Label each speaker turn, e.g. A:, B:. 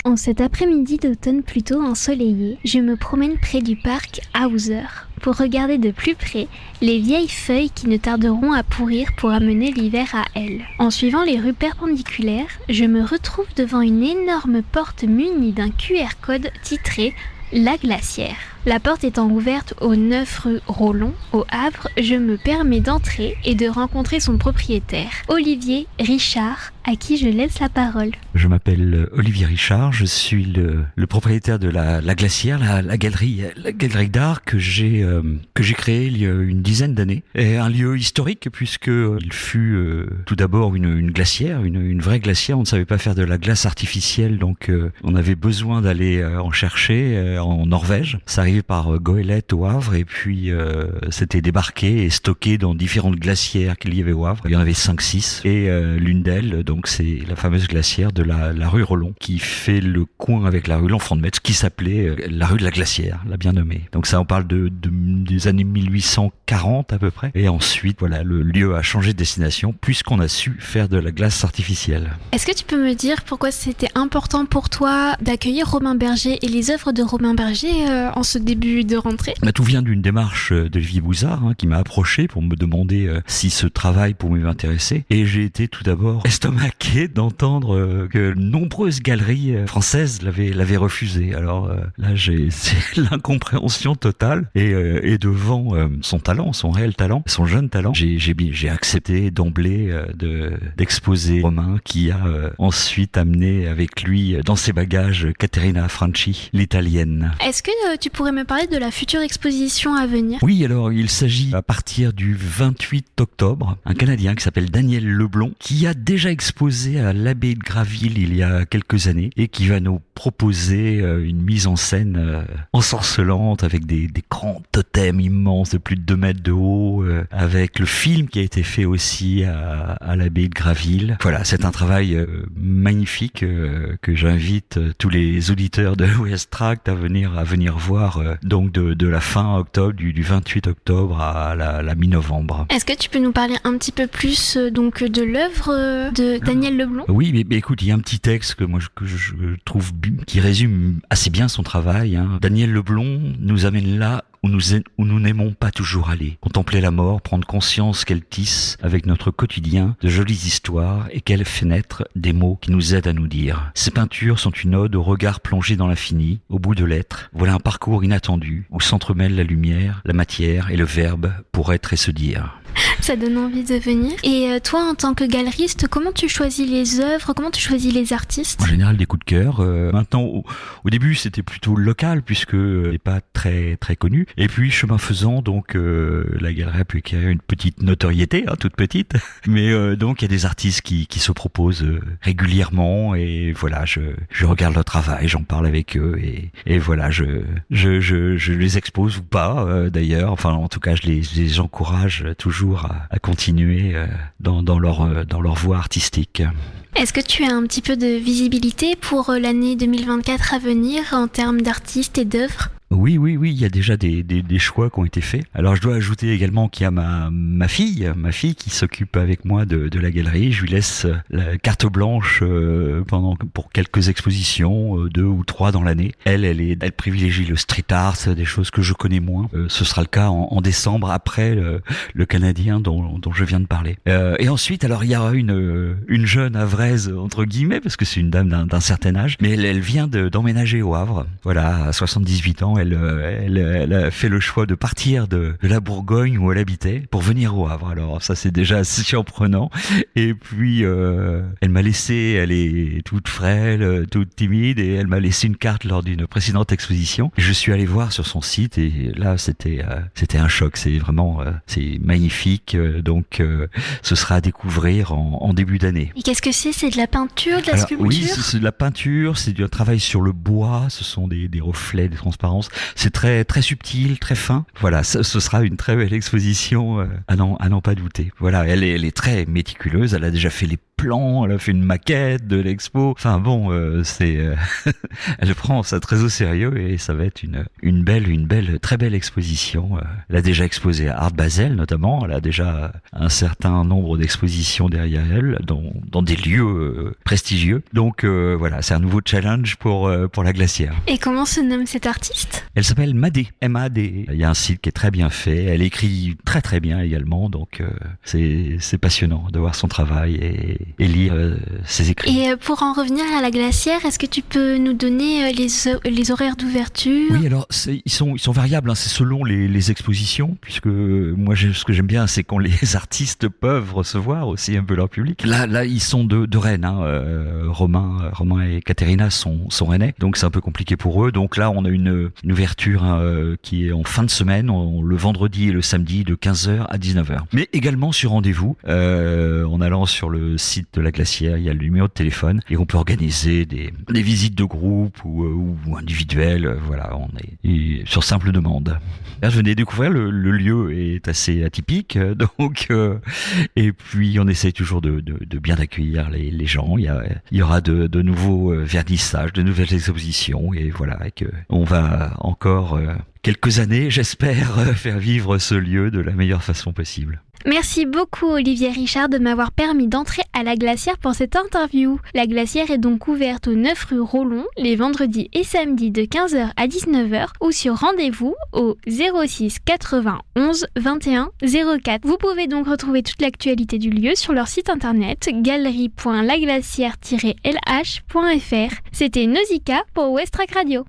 A: En cet après-midi d'automne plutôt ensoleillé, je me promène près du parc Hauser pour regarder de plus près les vieilles feuilles qui ne tarderont à pourrir pour amener l'hiver à elles. En suivant les rues perpendiculaires, je me retrouve devant une énorme porte munie d'un QR code titré « La Glacière ». La porte étant ouverte au 9 rue Rollon, au Havre, je me permets d'entrer et de rencontrer son propriétaire, Olivier Richard, à qui je laisse la parole.
B: Je m'appelle Olivier Richard, je suis le propriétaire de la Glacière, la galerie d'art que j'ai créée il y a une dizaine d'années. Et un lieu historique puisque il fut tout d'abord une glacière, une vraie glacière. On ne savait pas faire de la glace artificielle, donc on avait besoin d'aller en chercher en Norvège. Ça arrivait par goélette au Havre et puis c'était débarqué et stocké dans différentes glacières qu'il y avait au Havre. Il y en avait 5-6 et l'une d'elles, donc c'est la fameuse glacière de la rue Rollon qui fait le coin avec la rue L'Enfant de Metz qui s'appelait la rue de la Glacière, la bien nommée. Donc ça on parle des années 1840 à peu près. Et ensuite voilà, le lieu a changé de destination puisqu'on a su faire de la glace artificielle.
A: Est-ce que tu peux me dire pourquoi c'était important pour toi d'accueillir Romain Berger et les œuvres de Romain Berger en ce début de rentrée?
B: Tout vient d'une démarche d'Olivier Bouzard qui m'a approché pour me demander si ce travail pouvait m'intéresser. Et j'ai été tout d'abord estomaqué d'entendre que nombreuses galeries françaises l'avaient refusé. Alors là, c'est l'incompréhension totale. Et devant son talent, son réel talent, son jeune talent, j'ai accepté d'emblée d'exposer Romain qui a ensuite amené avec lui dans ses bagages Caterina Franchi, l'italienne.
A: Est-ce que tu pourrais me parler de la future exposition à venir?
B: Oui, alors il s'agit à partir du 28 octobre, un Canadien qui s'appelle Daniel Leblond, qui a déjà exposé à l'abbaye de Graville il y a quelques années et qui va nous proposer une mise en scène ensorcelante avec des grands totems immenses de plus de 2 mètres de haut, avec le film qui a été fait aussi à l'abbaye de Graville. Voilà, c'est un travail magnifique que j'invite tous les auditeurs de West Tract à venir voir donc de la fin octobre, du 28 octobre à la mi-novembre.
A: Est-ce que tu peux nous parler un petit peu plus donc de l'œuvre de Daniel Leblond?
B: Oui, mais écoute, il y a un petit texte que je trouve qui résume assez bien son travail. Daniel Leblond nous amène là où nous n'aimons pas toujours aller. Contempler la mort, prendre conscience qu'elle tisse avec notre quotidien de jolies histoires et qu'elle fait naître des mots qui nous aident à nous dire. Ces peintures sont une ode au regard plongé dans l'infini, au bout de l'être. Voilà un parcours inattendu où s'entremêlent la lumière, la matière et le verbe pour être et se dire.
A: Ça donne envie de venir. Et toi, en tant que galeriste, comment tu choisis les œuvres? Comment tu choisis les artistes?
B: En général, des coups de cœur. Maintenant, au début, c'était plutôt local puisque n'est pas très très connu. Et puis, chemin faisant, donc la galerie a pu acquérir une petite notoriété, toute petite. Mais donc, il y a des artistes qui se proposent régulièrement et voilà, je regarde leur travail, j'en parle avec eux et voilà, je les expose ou pas d'ailleurs. Enfin, en tout cas, je les encourage toujours à continuer dans leur voie artistique.
A: Est-ce que tu as un petit peu de visibilité pour l'année 2024 à venir en termes d'artistes et d'œuvres?
B: Oui, il y a déjà des choix qui ont été faits. Alors je dois ajouter également qu'il y a ma fille qui s'occupe avec moi de la galerie. Je lui laisse la carte blanche pour quelques expositions, 2 ou 3 dans l'année. Elle privilégie le street art, des choses que je connais moins. Ce sera le cas en décembre après le Canadien dont je viens de parler. Et ensuite, alors il y aura une jeune havraise entre guillemets parce que c'est une dame d'un certain âge, mais elle vient d'emménager au Havre. Voilà, à 78 ans. Elle a fait le choix de partir de la Bourgogne où elle habitait pour venir au Havre. Alors ça c'est déjà assez surprenant. Et puis elle m'a laissé, elle est toute frêle, toute timide et elle m'a laissé une carte lors d'une précédente exposition. Je suis allé voir sur son site et là c'était un choc. C'est vraiment c'est magnifique. Donc ce sera à découvrir en début d'année.
A: Et qu'est-ce que c'est? C'est de la peinture, de la sculpture?
B: Oui, c'est de la peinture, c'est du travail sur le bois. Ce sont des reflets, des transparences. C'est très très subtil, très fin. Voilà, ce sera une très belle exposition à n'en pas douter. Voilà, elle est très méticuleuse. Elle a déjà fait plans, elle a fait une maquette de l'expo. Enfin bon, elle prend ça très au sérieux et ça va être une très belle exposition. Elle a déjà exposé à Art Basel notamment. Elle a déjà un certain nombre d'expositions derrière elle dans des lieux prestigieux. Donc voilà, c'est un nouveau challenge pour la Glacière.
A: Et comment se nomme cette artiste ?
B: Elle s'appelle Madé, M-A-D. Il y a un site qui est très bien fait. Elle écrit très très bien également. Donc c'est passionnant de voir son travail et lire ses écrits.
A: Et pour en revenir à la Glacière, est-ce que tu peux nous donner les horaires d'ouverture ?
B: Oui, alors ils sont variables, hein, c'est selon les expositions, puisque moi ce que j'aime bien, c'est quand les artistes peuvent recevoir aussi un peu leur public. Là ils sont de Rennes, hein, Romain et Caterina sont rennais, donc c'est un peu compliqué pour eux. Donc là on a une ouverture qui est en fin de semaine, le vendredi et le samedi de 15h à 19h. Mais également sur rendez-vous, en allant sur le site de la Glacière, il y a le numéro de téléphone et on peut organiser des visites de groupe ou individuelles. Voilà, on est sur simple demande. Là, je venais découvrir, le lieu est assez atypique, donc et puis on essaie toujours de bien accueillir les gens. Il y aura de nouveaux vernissages, de nouvelles expositions et voilà, on va encore quelques années, j'espère, faire vivre ce lieu de la meilleure façon possible.
A: Merci beaucoup Olivier Richard de m'avoir permis d'entrer à la Glacière pour cette interview. La Glacière est donc ouverte au 9 rue Rollon les vendredis et samedis de 15h à 19h ou sur rendez-vous au 06 91 21 04. Vous pouvez donc retrouver toute l'actualité du lieu sur leur site internet galerie.laglacière-lh.fr. C'était Nausicaa pour Westrack Radio.